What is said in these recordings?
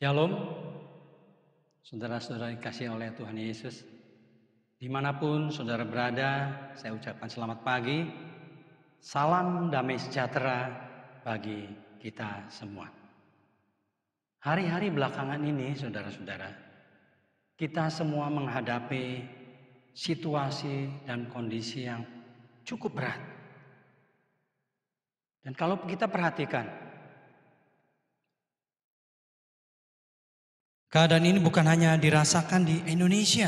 Shalom, saudara-saudara dikasih oleh Tuhan Yesus. Dimanapun saudara berada, saya ucapkan selamat pagi. Salam damai sejahtera bagi kita semua. Hari-hari belakangan ini, saudara-saudara, kita semua menghadapi situasi dan kondisi yang cukup berat. Dan kalau kita perhatikan, keadaan ini bukan hanya dirasakan di Indonesia,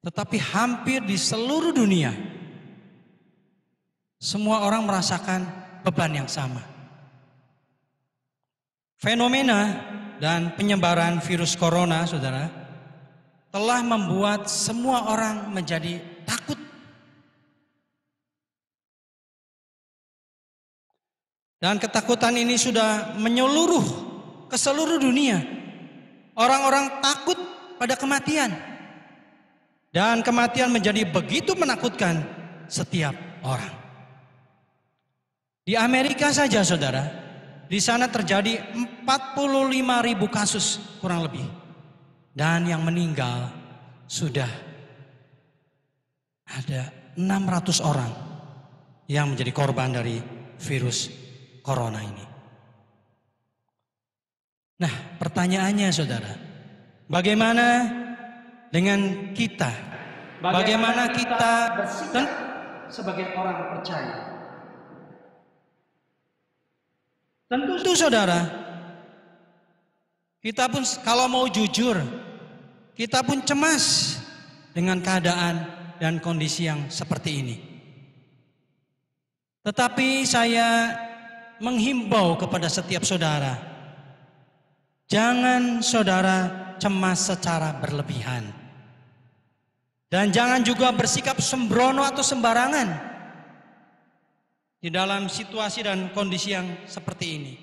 tetapi hampir di seluruh dunia. Semua orang merasakan beban yang sama. Fenomena dan penyebaran virus corona, saudara, telah membuat semua orang menjadi takut. Dan ketakutan ini sudah menyeluruh ke seluruh dunia. Orang-orang takut pada kematian. Dan kematian menjadi begitu menakutkan setiap orang. Di Amerika saja, saudara, di sana terjadi 45.000 kasus kurang lebih. Dan yang meninggal sudah ada 600 orang yang menjadi korban dari virus corona ini. Nah, pertanyaannya, saudara, bagaimana dengan kita? Bagaimana kita bersikap sebagai orang percaya? Tentu, saudara, kita pun kalau mau jujur, kita pun cemas dengan keadaan dan kondisi yang seperti ini. Tetapi saya menghimbau kepada setiap saudara, jangan saudara cemas secara berlebihan. Dan jangan juga bersikap sembrono atau sembarangan di dalam situasi dan kondisi yang seperti ini.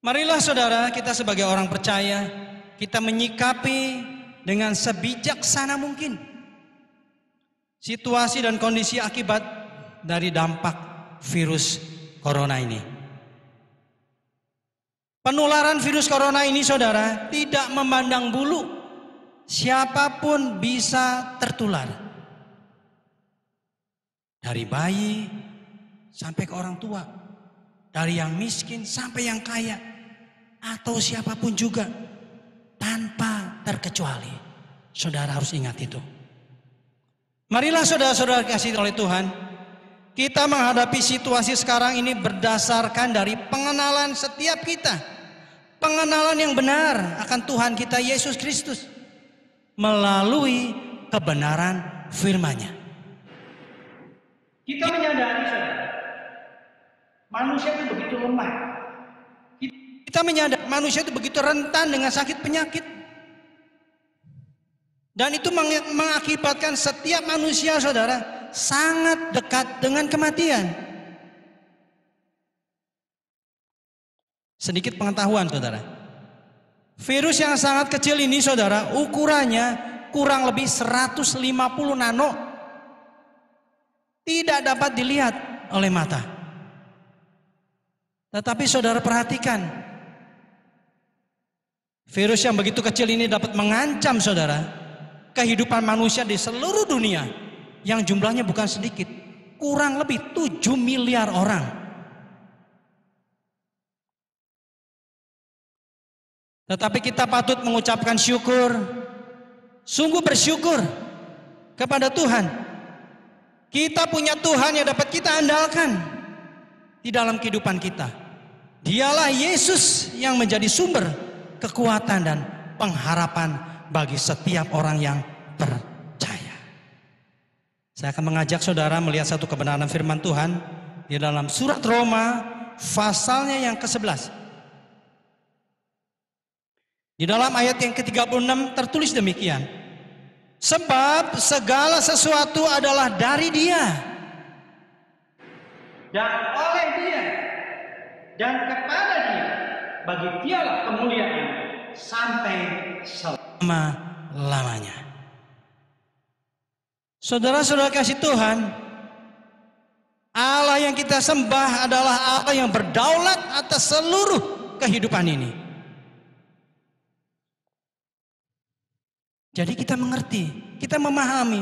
Marilah saudara, kita sebagai orang percaya, kita menyikapi dengan sebijaksana mungkin situasi dan kondisi akibat dari dampak virus corona ini. Penularan virus corona ini, saudara, tidak memandang bulu. Siapapun bisa tertular. Dari bayi sampai ke orang tua. Dari yang miskin sampai yang kaya. Atau siapapun juga. Tanpa terkecuali. Saudara harus ingat itu. Marilah saudara-saudara kasih oleh Tuhan, kita menghadapi situasi sekarang ini berdasarkan dari pengenalan setiap kita. Pengenalan yang benar akan Tuhan kita Yesus Kristus. Melalui kebenaran firman-Nya. Kita menyadari, saudara, manusia itu begitu lemah. Kita menyadari manusia itu begitu rentan dengan sakit penyakit. Dan itu mengakibatkan setiap manusia, saudara, sangat dekat dengan kematian. Sedikit pengetahuan, saudara. Virus yang sangat kecil ini, saudara, ukurannya kurang lebih 150 nano. Tidak dapat dilihat oleh mata. Tetapi saudara perhatikan, virus yang begitu kecil ini dapat mengancam, saudara, kehidupan manusia di seluruh dunia. Yang jumlahnya bukan sedikit, kurang lebih 7 miliar orang. Tetapi kita patut mengucapkan syukur, sungguh bersyukur kepada Tuhan. Kita punya Tuhan yang dapat kita andalkan di dalam kehidupan kita. Dialah Yesus yang menjadi sumber kekuatan dan pengharapan bagi setiap orang yang percaya. Saya akan mengajak saudara melihat satu kebenaran firman Tuhan di dalam surat Roma pasalnya yang ke-11. Di dalam ayat yang ke-36 tertulis demikian. Sebab segala sesuatu adalah dari Dia, dan oleh Dia, dan kepada Dia. Bagi Dialah kemuliaan sampai selama-lamanya. Saudara-saudara kasih Tuhan, Allah yang kita sembah adalah Allah yang berdaulat atas seluruh kehidupan ini. Jadi kita mengerti, kita memahami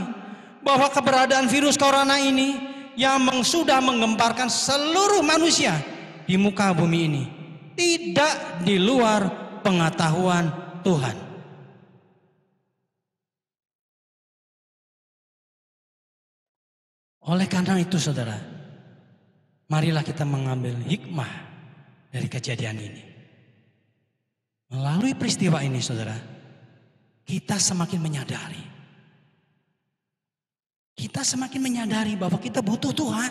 bahwa keberadaan virus corona ini yang sudah menggemparkan seluruh manusia di muka bumi ini tidak di luar pengetahuan Tuhan. Oleh karena itu saudara, marilah kita mengambil hikmah dari kejadian ini. Melalui peristiwa ini saudara, kita semakin menyadari. Kita semakin menyadari bahwa kita butuh Tuhan.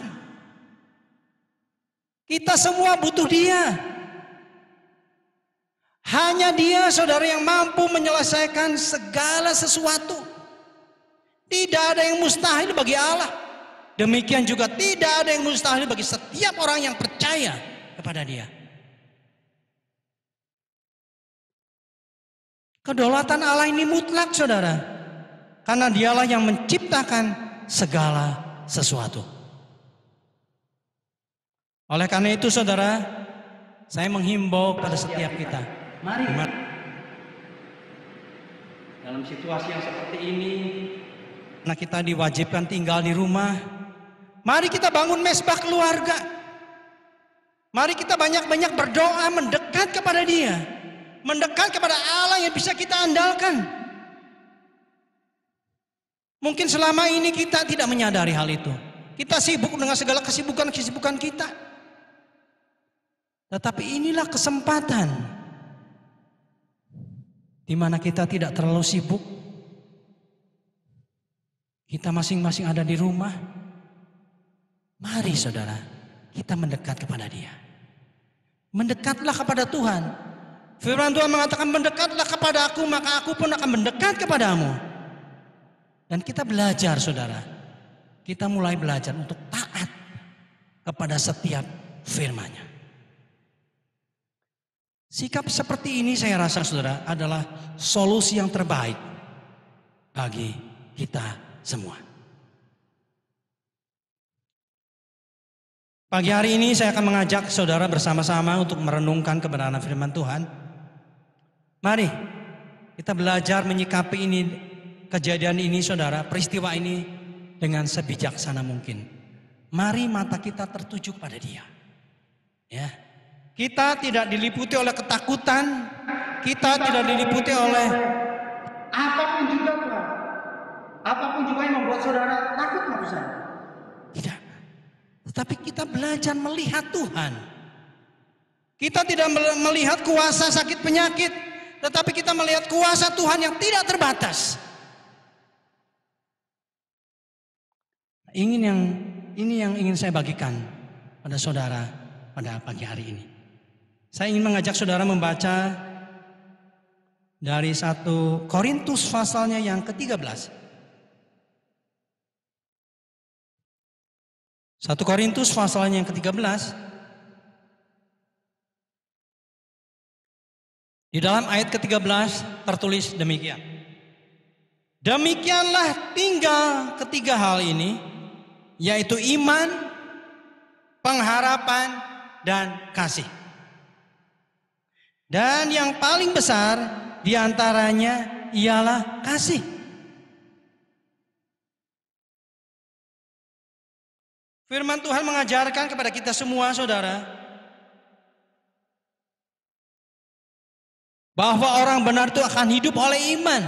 Kita semua butuh Dia. Hanya Dia saudara yang mampu menyelesaikan segala sesuatu. Tidak ada yang mustahil bagi Allah. Demikian juga tidak ada yang mustahil bagi setiap orang yang percaya kepada Dia. Kedaulatan Allah ini mutlak saudara. Karena Dialah yang menciptakan segala sesuatu. Oleh karena itu saudara, saya menghimbau pada setiap kita. Mari dalam situasi yang seperti ini, karena kita diwajibkan tinggal di rumah, mari kita bangun mesbah keluarga. Mari kita banyak-banyak berdoa, mendekat kepada Dia. Mendekat kepada Allah yang bisa kita andalkan. Mungkin selama ini kita tidak menyadari hal itu. Kita sibuk dengan segala kesibukan-kesibukan kita. Tetapi inilah kesempatan di mana kita tidak terlalu sibuk. Kita masing-masing ada di rumah. Mari saudara, kita mendekat kepada Dia. Mendekatlah kepada Tuhan. Firman Tuhan mengatakan, mendekatlah kepada Aku, maka Aku pun akan mendekat kepadamu. Dan kita belajar saudara. Kita mulai belajar untuk taat kepada setiap firman-Nya. Sikap seperti ini saya rasa saudara adalah solusi yang terbaik bagi kita semua. Pagi hari ini saya akan mengajak saudara bersama-sama untuk merenungkan kebenaran firman Tuhan. Mari kita belajar menyikapi ini, kejadian ini saudara, peristiwa ini dengan sebijaksana mungkin. Mari mata kita tertuju kepada Dia. Ya. Kita tidak diliputi oleh ketakutan, kita tidak diliputi oleh apapun juga Tuhan. Apapun juga yang membuat saudara takut nggak bisa. Tidak. Tetapi kita belajar melihat Tuhan. Kita tidak melihat kuasa sakit penyakit, tetapi kita melihat kuasa Tuhan yang tidak terbatas. Ini yang ingin saya bagikan pada saudara pada pagi hari ini. Saya ingin mengajak saudara membaca dari 1 Korintus pasalnya yang ke-13. 1 Korintus pasalnya yang ke-13. Di dalam ayat ke-13 tertulis demikian. Demikianlah tinggal ketiga hal ini, yaitu iman, pengharapan, dan kasih. Dan yang paling besar diantaranya ialah kasih. Firman Tuhan mengajarkan kepada kita semua saudara, bahwa orang benar itu akan hidup oleh iman.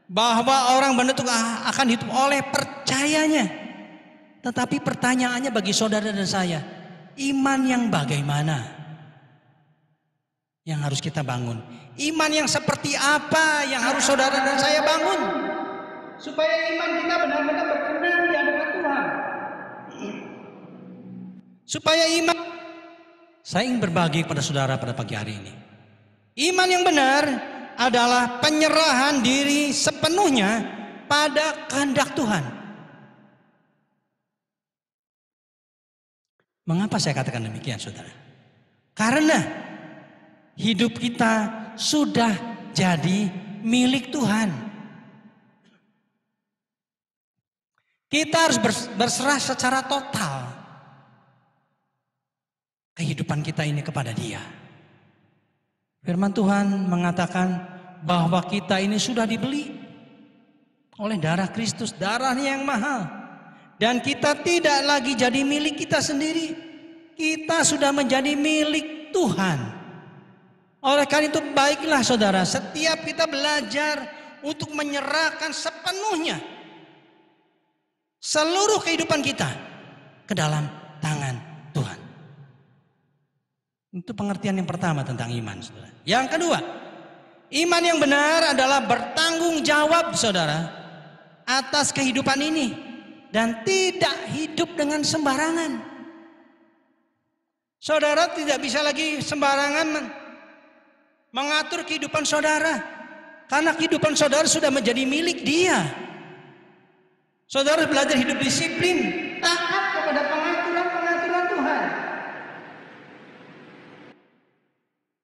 Bahwa orang benar itu akan hidup oleh percayanya. Tetapi pertanyaannya bagi saudara dan saya, iman yang bagaimana yang harus kita bangun? Iman yang seperti apa yang harus saudara dan saya bangun? Supaya iman kita benar-benar berkenan di hadapan Tuhan. Supaya iman, saya ingin berbagi kepada saudara pada pagi hari ini. Iman yang benar adalah penyerahan diri sepenuhnya pada kehendak Tuhan. Mengapa saya katakan demikian saudara? Karena hidup kita sudah jadi milik Tuhan. Kita harus berserah secara total kehidupan kita ini kepada Dia. Firman Tuhan mengatakan bahwa kita ini sudah dibeli oleh darah Kristus, darahnya yang mahal. Dan kita tidak lagi jadi milik kita sendiri. Kita sudah menjadi milik Tuhan. Oleh karena itu baiklah saudara, setiap kita belajar untuk menyerahkan sepenuhnya seluruh kehidupan kita ke dalam tangan Tuhan. Itu pengertian yang pertama tentang iman, saudara. Yang kedua, iman yang benar adalah bertanggung jawab, saudara, atas kehidupan ini dan tidak hidup dengan sembarangan. Saudara tidak bisa lagi sembarangan mengatur kehidupan saudara, karena kehidupan saudara sudah menjadi milik Dia. Saudara belajar hidup disiplin, taat kepada pengaturan Tuhan.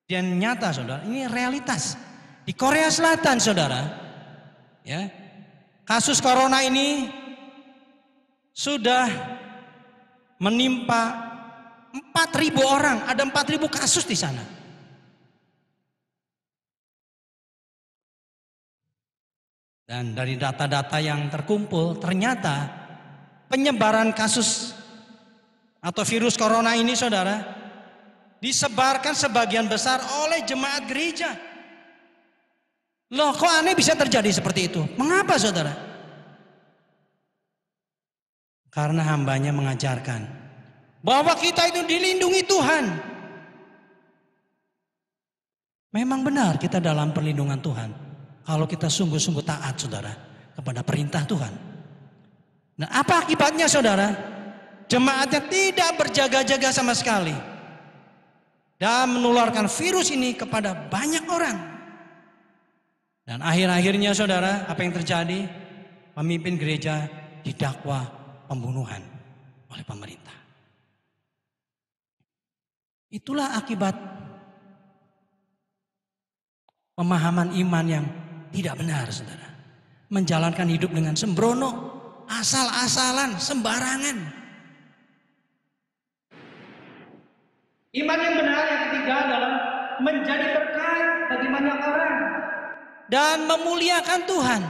Dan nyata, saudara, ini realitas di Korea Selatan, saudara. Ya, kasus corona ini sudah menimpa 4.000 orang, ada 4.000 kasus di sana. Dan dari data-data yang terkumpul, ternyata penyebaran kasus atau virus corona ini, saudara, disebarkan sebagian besar oleh jemaat gereja. Loh, kok aneh bisa terjadi seperti itu? Mengapa, saudara? Karena hambanya mengajarkan bahwa kita itu dilindungi Tuhan. Memang benar kita dalam perlindungan Tuhan kalau kita sungguh-sungguh taat, saudara, kepada perintah Tuhan. Nah, apa akibatnya, saudara? Jemaatnya tidak berjaga-jaga sama sekali dan menularkan virus ini kepada banyak orang. Dan akhir-akhirnya, saudara, apa yang terjadi? Pemimpin gereja didakwa pembunuhan oleh pemerintah. Itulah akibat pemahaman iman yang tidak benar, saudara. Menjalankan hidup dengan sembrono, asal-asalan, sembarangan. Iman yang benar yang ketiga adalah menjadi berkat bagi banyak orang dan memuliakan Tuhan.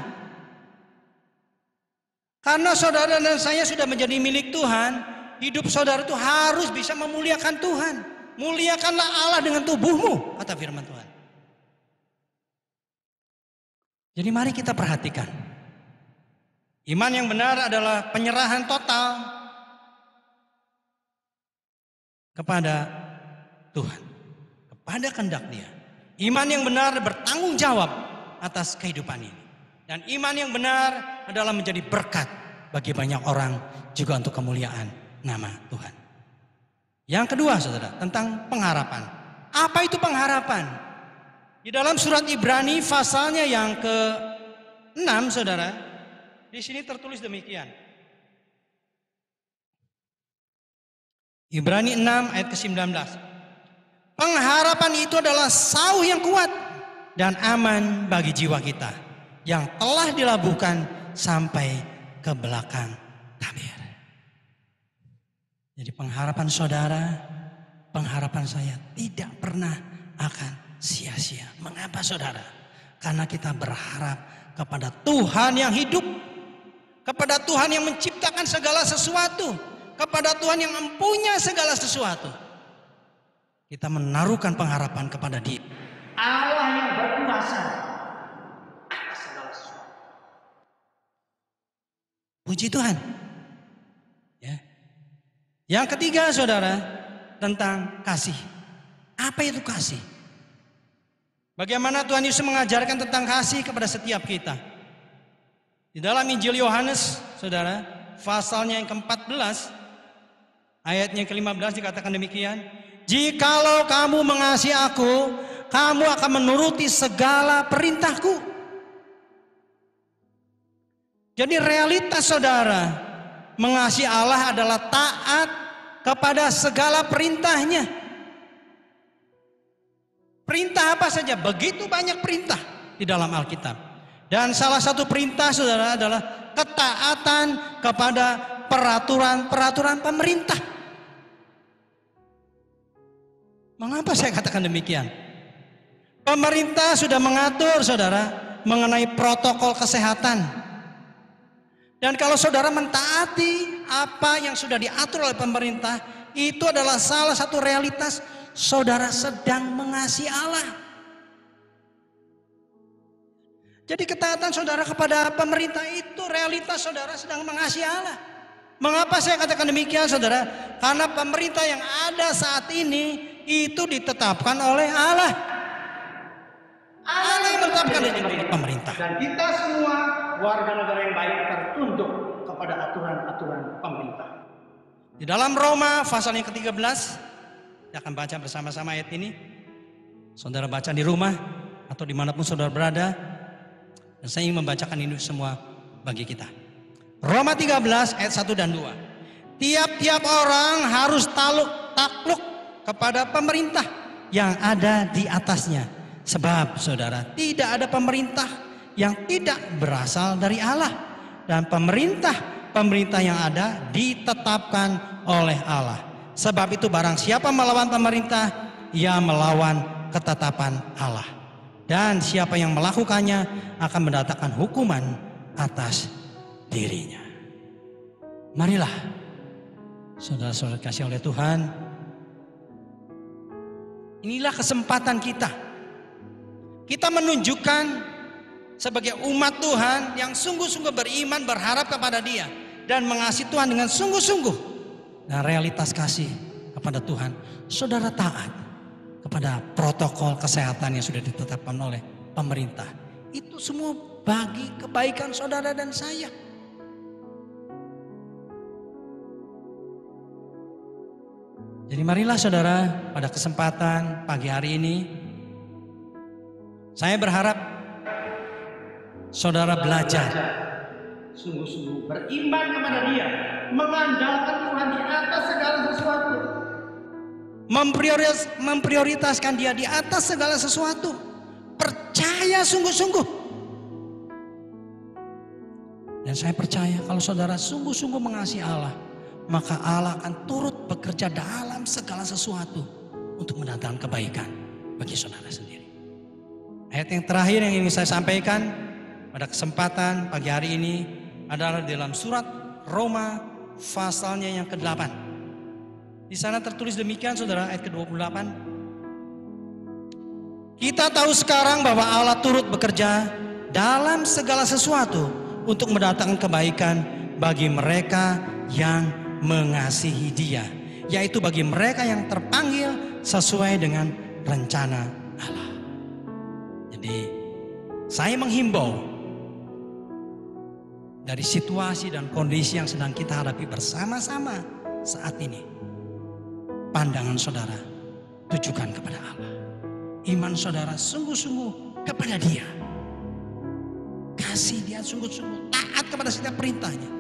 Karena saudara dan saya sudah menjadi milik Tuhan, hidup saudara itu harus bisa memuliakan Tuhan. Muliakanlah Allah dengan tubuhmu, kata firman Tuhan. Jadi mari kita perhatikan. Iman yang benar adalah penyerahan total kepada Tuhan, kepada kehendak Dia. Iman yang benar bertanggung jawab atas kehidupan ini. Dan iman yang benar adalah menjadi berkat bagi banyak orang, juga untuk kemuliaan nama Tuhan. Yang kedua, saudara, tentang pengharapan. Apa itu pengharapan? Di dalam surat Ibrani pasalnya yang ke-6, saudara, di sini tertulis demikian. Ibrani 6 ayat ke-19. Pengharapan itu adalah sauh yang kuat dan aman bagi jiwa kita yang telah dilabuhkan sampai ke belakang tabir. Jadi pengharapan saudara, pengharapan saya tidak pernah akan sia-sia. Mengapa, saudara? Karena kita berharap kepada Tuhan yang hidup, kepada Tuhan yang menciptakan segala sesuatu, kepada Tuhan yang mempunyai segala sesuatu. Kita menaruhkan pengharapan kepada Dia, Allah yang berkuasa atas segala sesuatu. Puji Tuhan. Ya. Yang ketiga, saudara, tentang kasih. Apa itu kasih? Bagaimana Tuhan Yesus mengajarkan tentang kasih kepada setiap kita? Di dalam Injil Yohanes, saudara, pasalnya yang ke-14, ayatnya ke-15 dikatakan demikian. Jikalau kamu mengasihi aku, kamu akan menuruti segala perintahku. Jadi realitas, saudara, mengasihi Allah adalah taat kepada segala perintahnya. Perintah apa saja? Begitu banyak perintah di dalam Alkitab. Dan salah satu perintah, saudara, adalah ketaatan kepada peraturan-peraturan pemerintah. Mengapa saya katakan demikian? Pemerintah sudah mengatur saudara mengenai protokol kesehatan. Dan kalau saudara mentaati apa yang sudah diatur oleh pemerintah, itu adalah salah satu realitas saudara sedang mengasihi Allah. Jadi ketaatan saudara kepada pemerintah itu realitas saudara sedang mengasihi Allah. Mengapa saya katakan demikian saudara? Karena pemerintah yang ada saat ini itu ditetapkan oleh Allah. Allah yang menetapkan ini pemerintah. Dan kita semua warga negara yang baik tertunduk kepada aturan-aturan pemerintah. Di dalam Roma pasal yang ke-13, kita akan baca bersama-sama ayat ini. Saudara baca di rumah atau dimanapun saudara berada. Dan saya ingin membacakan ini semua bagi kita. Roma 13 ayat 1 dan 2. Tiap-tiap orang harus takluk kepada pemerintah yang ada di atasnya. Sebab saudara, tidak ada pemerintah yang tidak berasal dari Allah. Dan pemerintah yang ada ditetapkan oleh Allah. Sebab itu barang siapa melawan pemerintah, ia melawan ketetapan Allah. Dan siapa yang melakukannya akan mendatangkan hukuman atas dirinya. Marilah saudara-saudara kasih oleh Tuhan, inilah kesempatan kita. Kita menunjukkan sebagai umat Tuhan yang sungguh-sungguh beriman, berharap kepada Dia dan mengasihi Tuhan dengan sungguh-sungguh. Dan realitas kasih kepada Tuhan, saudara taat kepada protokol kesehatan yang sudah ditetapkan oleh pemerintah. Itu semua bagi kebaikan saudara dan saya. Jadi marilah saudara, pada kesempatan pagi hari ini, saya berharap saudara belajar sungguh-sungguh beriman kepada Dia, mengandalkan Tuhan di atas segala sesuatu, memprioritaskan Dia di atas segala sesuatu, percaya sungguh-sungguh. Dan saya percaya kalau saudara sungguh-sungguh mengasihi Allah, maka Allah akan turut bekerja dalam segala sesuatu untuk mendatangkan kebaikan bagi saudara sendiri. Ayat yang terakhir yang ingin saya sampaikan pada kesempatan pagi hari ini adalah dalam surat Roma pasalnya yang ke-8. Di sana tertulis demikian saudara, ayat ke-28. Kita tahu sekarang bahwa Allah turut bekerja dalam segala sesuatu untuk mendatangkan kebaikan bagi mereka yang mengasihi Dia, yaitu bagi mereka yang terpanggil sesuai dengan rencana Allah. Jadi saya menghimbau dari situasi dan kondisi yang sedang kita hadapi bersama-sama saat ini, pandangan saudara tujukan kepada Allah. Iman saudara sungguh-sungguh kepada Dia. Kasih Dia sungguh-sungguh, taat kepada setiap perintahnya.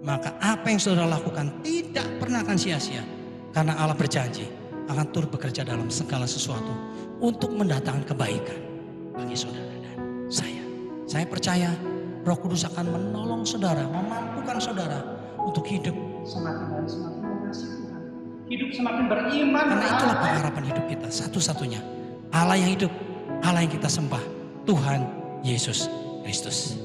Maka apa yang saudara lakukan tidak pernah akan sia-sia. Karena Allah berjanji akan turut bekerja dalam segala sesuatu untuk mendatangkan kebaikan bagi saudara dan saya. Saya percaya Roh Kudus akan menolong saudara, memampukan saudara untuk hidup semakin dan semakin mengasihi Tuhan. Hidup semakin beriman. Karena itulah pengharapan hidup kita satu-satunya. Allah yang hidup, Allah yang kita sembah, Tuhan Yesus Kristus.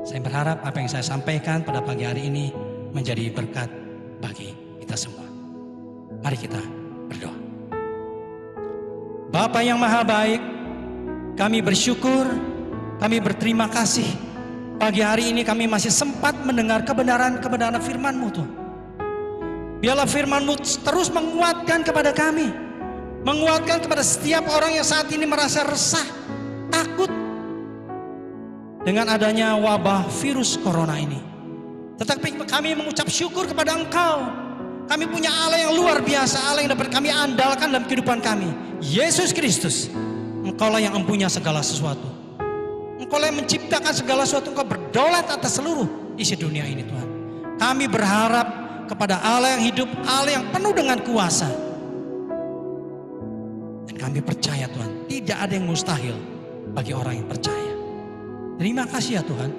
Saya berharap apa yang saya sampaikan pada pagi hari ini menjadi berkat bagi kita semua. Mari kita berdoa. Bapa yang maha baik, kami bersyukur, kami berterima kasih. Pagi hari ini kami masih sempat mendengar kebenaran-kebenaran firman-Mu Tuhan. Biarlah firman-Mu terus menguatkan kepada kami. Menguatkan kepada setiap orang yang saat ini merasa resah, takut dengan adanya wabah virus corona ini. Tetapi kami mengucap syukur kepada Engkau. Kami punya Allah yang luar biasa, Allah yang dapat kami andalkan dalam kehidupan kami. Yesus Kristus, Engkaulah yang mempunyai segala sesuatu. Engkaulah yang menciptakan segala sesuatu. Engkau berdaulat atas seluruh isi dunia ini Tuhan. Kami berharap kepada Allah yang hidup, Allah yang penuh dengan kuasa. Dan kami percaya Tuhan, tidak ada yang mustahil bagi orang yang percaya. Terima kasih ya Tuhan.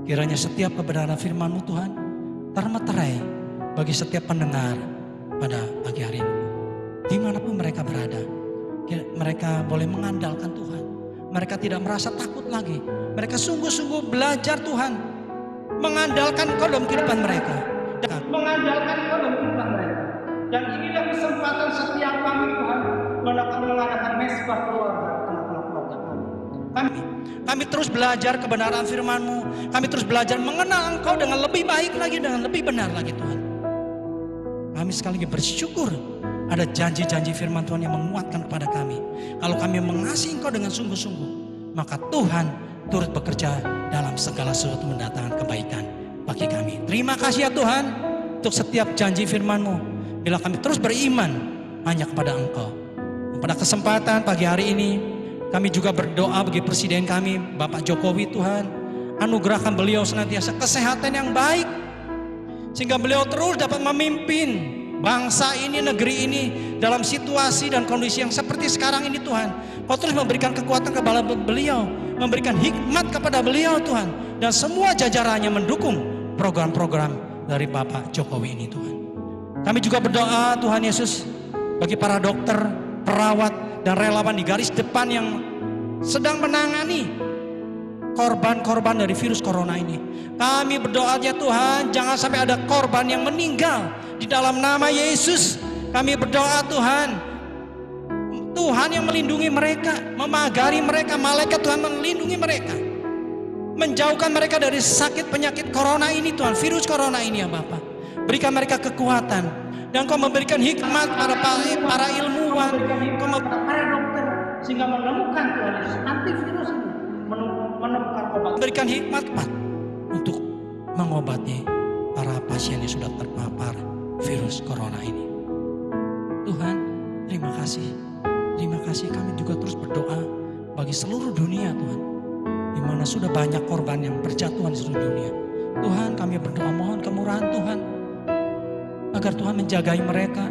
Kiranya setiap kebenaran firman-Mu Tuhan termeterai bagi setiap pendengar pada pagi hari ini. Dimanapun mereka berada, mereka boleh mengandalkan Tuhan. Mereka tidak merasa takut lagi. Mereka sungguh-sungguh belajar Tuhan, mengandalkan Engkau dalam kehidupan mereka. Mengandalkan Engkau dalam kehidupan mereka. Dan inilah kesempatan setiap kami Tuhan mengadakan mesbah keluarga tengah-tengah keluarga kami. Kami terus belajar kebenaran firman-Mu. Kami terus belajar mengenal Engkau dengan lebih baik lagi, dengan lebih benar lagi Tuhan. Kami sekali lagi bersyukur ada janji-janji firman Tuhan yang menguatkan kepada kami. Kalau kami mengasihi Engkau dengan sungguh-sungguh, maka Tuhan turut bekerja dalam segala sesuatu mendatangkan kebaikan bagi kami. Terima kasih ya Tuhan untuk setiap janji firman-Mu. Bila kami terus beriman hanya kepada Engkau. Pada kesempatan pagi hari ini, kami juga berdoa bagi presiden kami, Bapak Jokowi Tuhan. Anugerahkan beliau senantiasa kesehatan yang baik. Sehingga beliau terus dapat memimpin bangsa ini, negeri ini dalam situasi dan kondisi yang seperti sekarang ini Tuhan. Kau terus memberikan kekuatan kepada beliau, memberikan hikmat kepada beliau Tuhan. Dan semua jajarannya mendukung program-program dari Bapak Jokowi ini Tuhan. Kami juga berdoa Tuhan Yesus bagi para dokter, perawat, dan relawan di garis depan yang sedang menangani korban-korban dari virus corona ini. Kami berdoa ya Tuhan, jangan sampai ada korban yang meninggal di dalam nama Yesus. Kami berdoa Tuhan, Tuhan yang melindungi mereka, memagari mereka, malaikat Tuhan melindungi mereka, menjauhkan mereka dari sakit penyakit corona ini Tuhan, virus corona ini ya Bapa. Berikan mereka kekuatan, dan Kau memberikan hikmat para ilmuwan, Kau memberikan para dokter, sehingga menemukan Tuhan Yesus antivirus ini, menemukan obat. Berikan hikmat untuk mengobati para pasien yang sudah terpapar virus corona ini. Tuhan, terima kasih. Terima kasih, kami juga terus berdoa bagi seluruh dunia Tuhan, di mana sudah banyak korban yang berjatuhan di seluruh dunia. Tuhan, kami berdoa mohon kemurahan Tuhan, agar Tuhan menjagai mereka,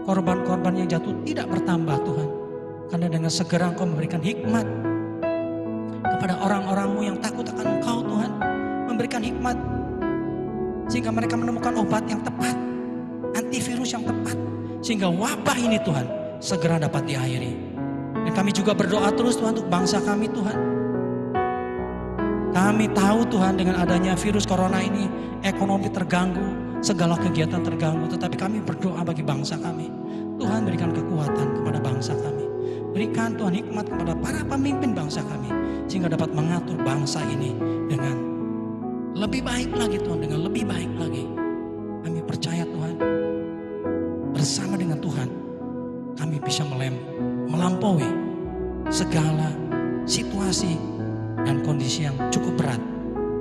korban-korban yang jatuh tidak bertambah Tuhan. Karena dengan segera Engkau memberikan hikmat kepada orang-orang-Mu yang takut akan Engkau Tuhan. Memberikan hikmat sehingga mereka menemukan obat yang tepat, antivirus yang tepat, sehingga wabah ini Tuhan segera dapat diakhiri. Dan kami juga berdoa terus Tuhan untuk bangsa kami Tuhan. Kami tahu Tuhan dengan adanya virus corona ini ekonomi terganggu, segala kegiatan terganggu, tetapi kami berdoa bagi bangsa kami. Tuhan berikan kekuatan kepada bangsa kami. Berikan Tuhan hikmat kepada para pemimpin bangsa kami, sehingga dapat mengatur bangsa ini dengan lebih baik lagi Tuhan, dengan lebih baik lagi. Kami percaya Tuhan, bersama dengan Tuhan kami bisa melampaui segala situasi dan kondisi yang cukup berat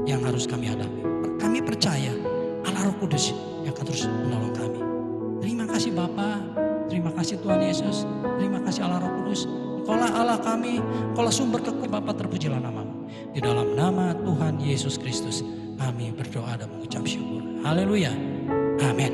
yang harus kami hadapi. Kami percaya Allah Roh Kudus yang akan terus menolong kami. Terima kasih Bapa, terima kasih Tuhan Yesus, terima kasih Allah Roh Kudus. Engkaulah Allah kami, Engkaulah sumber kekuatan. Bapa, terpujilah nama-Mu. Di dalam nama Tuhan Yesus Kristus kami berdoa dan mengucap syukur. Haleluya. Amin.